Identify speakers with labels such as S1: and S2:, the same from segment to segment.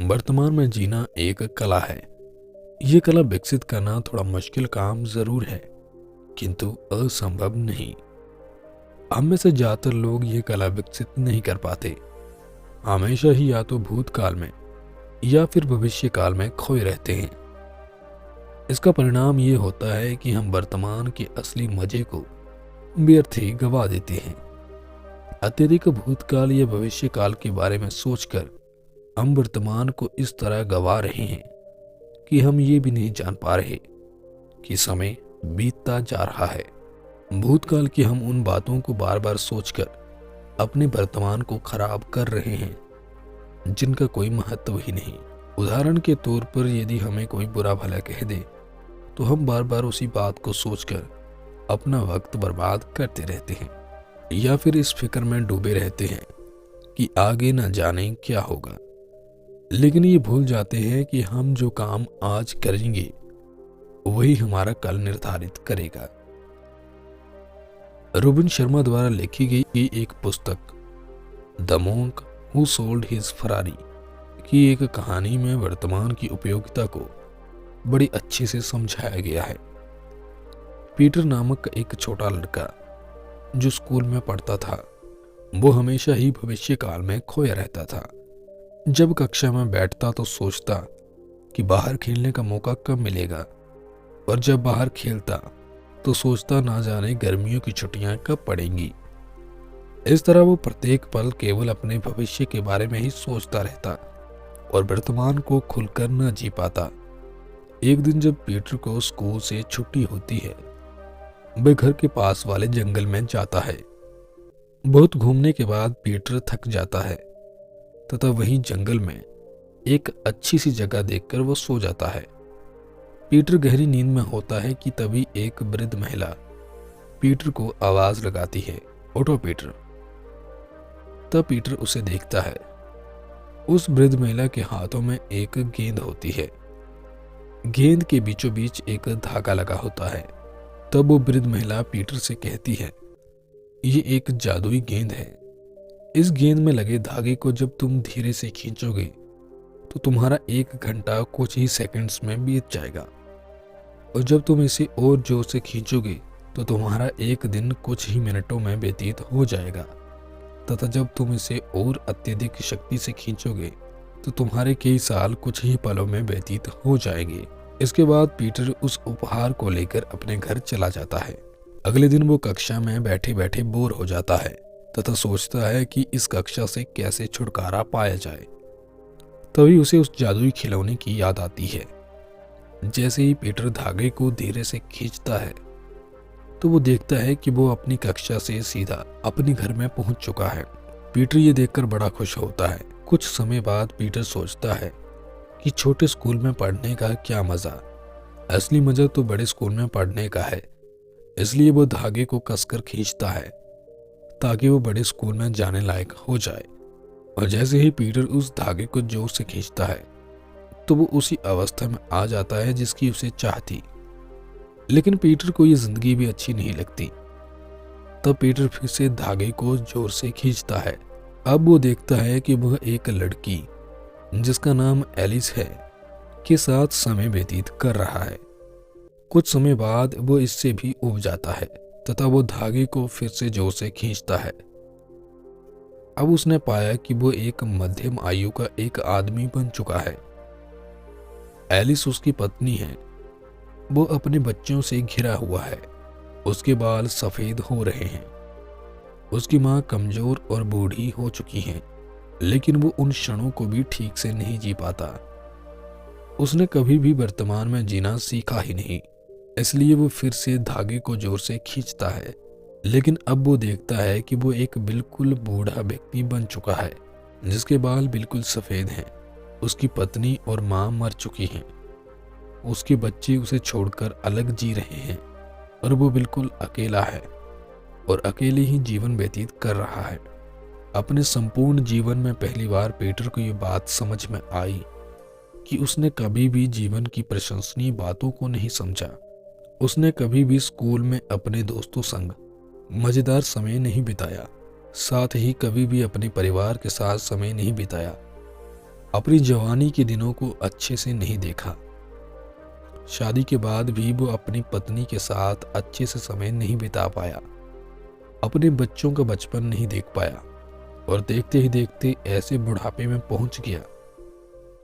S1: वर्तमान में जीना एक कला है। ये कला विकसित करना थोड़ा मुश्किल काम जरूर है, किंतु असंभव नहीं। हम में से ज्यादातर लोग ये कला विकसित नहीं कर पाते। हमेशा ही या तो भूतकाल में या फिर भविष्य काल में खोए रहते हैं। इसका परिणाम ये होता है कि हम वर्तमान के असली मजे को व्यर्थ ही गवा देते हैं। अत्यधिक भूतकाल या भविष्य काल के बारे में सोचकर हम वर्तमान को इस तरह गवा रहे हैं कि हम ये भी नहीं जान पा रहे कि समय बीतता जा रहा है। भूतकाल की हम उन बातों को बार बार सोचकर अपने वर्तमान को खराब कर रहे हैं जिनका कोई महत्व ही नहीं। उदाहरण के तौर पर यदि हमें कोई बुरा भला कह दे तो हम बार बार उसी बात को सोचकर अपना वक्त बर्बाद करते रहते हैं, या फिर इस फिक्र में डूबे रहते हैं कि आगे न जाने क्या होगा। लेकिन ये भूल जाते हैं कि हम जो काम आज करेंगे वही हमारा कल निर्धारित करेगा। रोबिन शर्मा द्वारा लिखी गई एक पुस्तक the monk who sold his Ferrari की एक कहानी में वर्तमान की उपयोगिता को बड़ी अच्छे से समझाया गया है। पीटर नामक एक छोटा लड़का जो स्कूल में पढ़ता था, वो हमेशा ही भविष्य काल में खोया रहता था। जब कक्षा में बैठता तो सोचता कि बाहर खेलने का मौका कब मिलेगा, और जब बाहर खेलता तो सोचता ना जाने गर्मियों की छुट्टियां कब पड़ेंगी। इस तरह वो प्रत्येक पल केवल अपने भविष्य के बारे में ही सोचता रहता और वर्तमान को खुलकर न जी पाता। एक दिन जब पीटर को स्कूल से छुट्टी होती है, वह घर के पास वाले जंगल में जाता है। बहुत घूमने के बाद पीटर थक जाता है तथा वहीं जंगल में एक अच्छी सी जगह देखकर वो सो जाता है। पीटर गहरी नींद में होता है कि तभी एक वृद्ध महिला पीटर को आवाज लगाती है, उठो पीटर। तब पीटर उसे देखता है। उस वृद्ध महिला के हाथों में एक गेंद होती है। गेंद के बीचों बीच एक धागा लगा होता है। तब वो वृद्ध महिला पीटर से कहती है, ये एक जादुई गेंद है। इस गेंद में लगे धागे को जब तुम धीरे से खींचोगे तो तुम्हारा 1 घंटा कुछ ही सेकंड्स में बीत जाएगा, और जब तुम इसे और जोर से खींचोगे तो तुम्हारा 1 दिन कुछ ही मिनटों में व्यतीत हो जाएगा, तथा जब तुम इसे और अत्यधिक शक्ति से खींचोगे तो तुम्हारे कई साल कुछ ही पलों में व्यतीत हो जाएंगे। इसके बाद पीटर उस उपहार को लेकर अपने घर चला जाता है। अगले दिन वो कक्षा में बैठे बैठे बोर हो जाता है तथा सोचता है कि इस कक्षा से कैसे छुटकारा पाया जाए। तभी उसे उस जादुई खिलौने की याद आती है। जैसे ही पीटर धागे को धीरे से खींचता है तो वो देखता है कि वो अपनी कक्षा से सीधा अपने घर में पहुंच चुका है। पीटर ये देखकर बड़ा खुश होता है। कुछ समय बाद पीटर सोचता है कि छोटे स्कूल में पढ़ने का क्या मजा, असली मजा तो बड़े स्कूल में पढ़ने का है। इसलिए वो धागे को कसकर खींचता है ताकि वो बड़े स्कूल में जाने लायक हो जाए। और जैसे ही पीटर उस धागे को जोर से खींचता है तो वो उसी अवस्था में आ जाता है जिसकी उसे चाह थी। लेकिन पीटर को ये जिंदगी भी अच्छी नहीं लगती। तब पीटर फिर से धागे को जोर से खींचता है। अब वो देखता है कि वह एक लड़की जिसका नाम एलिस है के साथ समय व्यतीत कर रहा है। कुछ समय बाद वो इससे भी ऊब जाता है तथा वो धागे को फिर से जोर से खींचता है। अब उसने पाया कि वो एक मध्यम आयु का एक आदमी बन चुका है। एलिस उसकी पत्नी है। वो अपने बच्चों से घिरा हुआ है। उसके बाल सफेद हो रहे हैं। उसकी माँ कमजोर और बूढ़ी हो चुकी है, लेकिन वो उन क्षणों को भी ठीक से नहीं जी पाता। उसने कभी भी वर्तमान में जीना सीखा ही नहीं, इसलिए वो फिर से धागे को जोर से खींचता है। लेकिन अब वो देखता है कि वो एक बिल्कुल बूढ़ा व्यक्ति बन चुका है जिसके बाल बिल्कुल सफेद हैं। उसकी पत्नी और माँ मर चुकी हैं। उसके बच्चे उसे छोड़कर अलग जी रहे हैं और वो बिल्कुल अकेला है और अकेले ही जीवन व्यतीत कर रहा है। अपने संपूर्ण जीवन में पहली बार पीटर को ये बात समझ में आई कि उसने कभी भी जीवन की प्रशंसनीय बातों को नहीं समझा। उसने कभी भी स्कूल में अपने दोस्तों संग मजेदार समय नहीं बिताया, साथ ही कभी भी अपने परिवार के साथ समय नहीं बिताया। अपनी जवानी के दिनों को अच्छे से नहीं देखा। शादी के बाद भी वो अपनी पत्नी के साथ अच्छे से समय नहीं बिता पाया, अपने बच्चों का बचपन नहीं देख पाया और देखते ही देखते ऐसे बुढ़ापे में पहुंच गया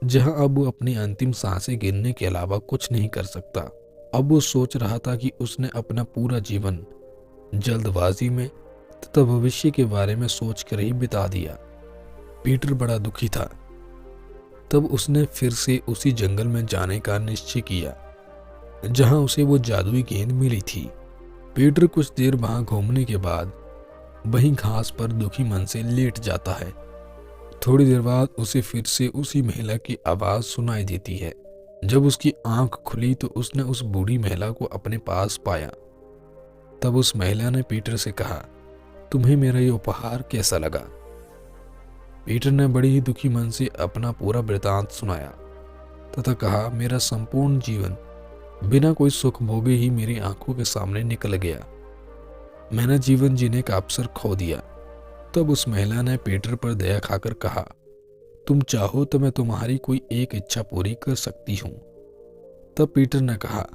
S1: जहां अब वो अपनी अंतिम सांसें गिनने के अलावा कुछ नहीं कर सकता। अब वो सोच रहा था कि उसने अपना पूरा जीवन जल्दबाजी में तथा भविष्य के बारे में सोच कर ही बिता दिया। पीटर बड़ा दुखी था। तब उसने फिर से उसी जंगल में जाने का निश्चय किया जहां उसे वो जादुई गेंद मिली थी। पीटर कुछ देर वहां घूमने के बाद वहीं घास पर दुखी मन से लेट जाता है। थोड़ी देर बाद उसे फिर से उसी महिला की आवाज सुनाई देती है। जब उसकी आंख खुली तो उसने उस बूढ़ी महिला को अपने पास पाया। तब उस महिला ने पीटर से कहा, तुम्हें मेरा ये उपहार कैसा लगा? पीटर ने बड़ी ही दुखी मन से अपना पूरा वृतांत सुनाया तथा कहा, मेरा संपूर्ण जीवन बिना कोई सुख भोगे ही मेरी आंखों के सामने निकल गया। मैंने जीवन जीने का अवसर खो दिया। तब उस महिला ने पीटर पर दया खाकर कहा, तुम चाहो तो मैं तुम्हारी कोई एक इच्छा पूरी कर सकती हूं। तब पीटर ने कहा,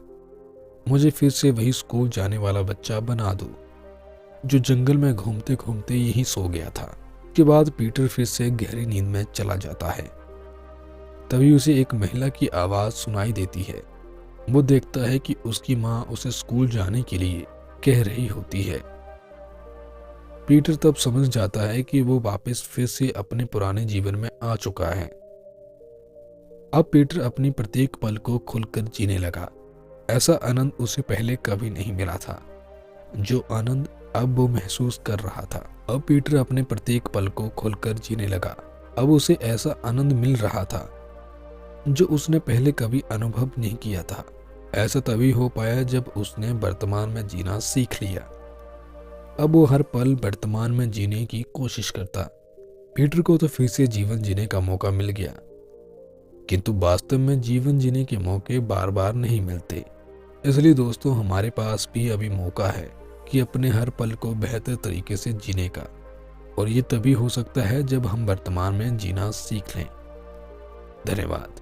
S1: मुझे फिर से वही स्कूल जाने वाला बच्चा बना दो जो जंगल में घूमते घूमते यहीं सो गया था। के बाद पीटर फिर से गहरी नींद में चला जाता है। तभी उसे एक महिला की आवाज सुनाई देती है। वो देखता है कि उसकी माँ उसे स्कूल जाने के लिए कह रही होती है। पीटर तब समझ जाता है कि वो वापस फिर से अपने पुराने जीवन में आ चुका है। अब पीटर अपनी प्रत्येक पल को खुलकर जीने लगा। ऐसा आनंद उसे पहले कभी नहीं मिला था जो आनंद अब वो महसूस कर रहा था। अब पीटर अपने प्रत्येक पल को खुलकर जीने लगा। अब उसे ऐसा आनंद मिल रहा था जो उसने पहले कभी अनुभव नहीं किया था। ऐसा तभी हो पाया जब उसने वर्तमान में जीना सीख लिया। अब वो हर पल वर्तमान में जीने की कोशिश करता। पीटर को तो फिर से जीवन जीने का मौका मिल गया, किंतु वास्तव में जीवन जीने के मौके बार बार नहीं मिलते। इसलिए दोस्तों, हमारे पास भी अभी मौका है कि अपने हर पल को बेहतर तरीके से जीने का, और ये तभी हो सकता है जब हम वर्तमान में जीना सीख लें। धन्यवाद।